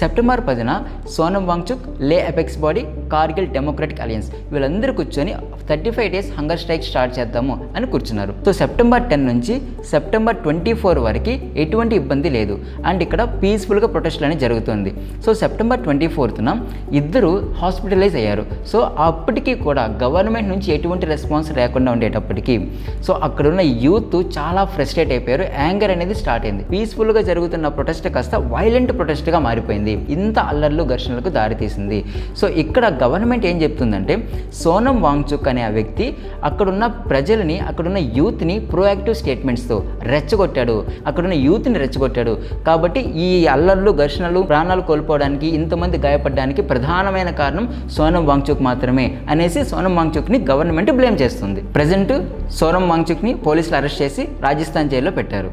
September 10న Sonam Wangchuk, లే apex body, Kargil democratic alliance వీళ్ళందరూ కూర్చొని 35 days హంగర్ స్ట్రైక్ స్టార్ట్ చేద్దాము అని కూర్చున్నారు. సో సెప్టెంబర్ 10 నుంచి సెప్టెంబర్ 24 వరకు ఎటువంటి ఇబ్బంది లేదు అండ్ ఇక్కడ పీస్ఫుల్గా ప్రొటెస్ట్లు అనేది జరుగుతుంది. సో సెప్టెంబర్ 24న ఇద్దరు హాస్పిటలైజ్ అయ్యారు. సో అప్పటికి కూడా గవర్నమెంట్ నుంచి ఎటువంటి రెస్పాన్స్ లేకుండా ఉండేటప్పటికీ సో అక్కడున్న యూత్ చాలా ఫ్రస్ట్రేట్ అయిపోయారు. యాంగర్ అనేది స్టార్ట్ అయింది. పీస్ఫుల్గా జరుగుతున్న ప్రొటెస్ట్ కాస్త వైలెంట్ ప్రొటెస్ట్గా మారిపోయింది. ఇంత అల్లర్లు ఘర్షణలకు దారితీసింది. సో ఇక్కడ గవర్నమెంట్ ఏం చెప్తుందంటే సోనం వాంగ్చుక్ అనే ఆ వ్యక్తి అక్కడున్న ప్రజలని, అక్కడున్న యూత్ని ప్రోయాక్టివ్ స్టేట్మెంట్స్తో రెచ్చగొట్టాడు, అక్కడున్న యూత్ని రెచ్చగొట్టాడు. కాబట్టి ఈ అల్లర్లు ఘర్షణలు ప్రాణాలు కోల్పోవడానికి, ఇంతమంది గాయపడడానికి ప్రధానమైన కారణం సోనం వాంగ్చుక్ మాత్రమే అనేసి సోనం వాంగ్చుక్ని గవర్నమెంట్ బ్లేమ్ చేస్తుంది. ప్రజెంట్ సోనం వాంగ్చుక్ని పోలీసులు అరెస్ట్ చేసి రాజస్థాన్ జైల్లో పెట్టారు.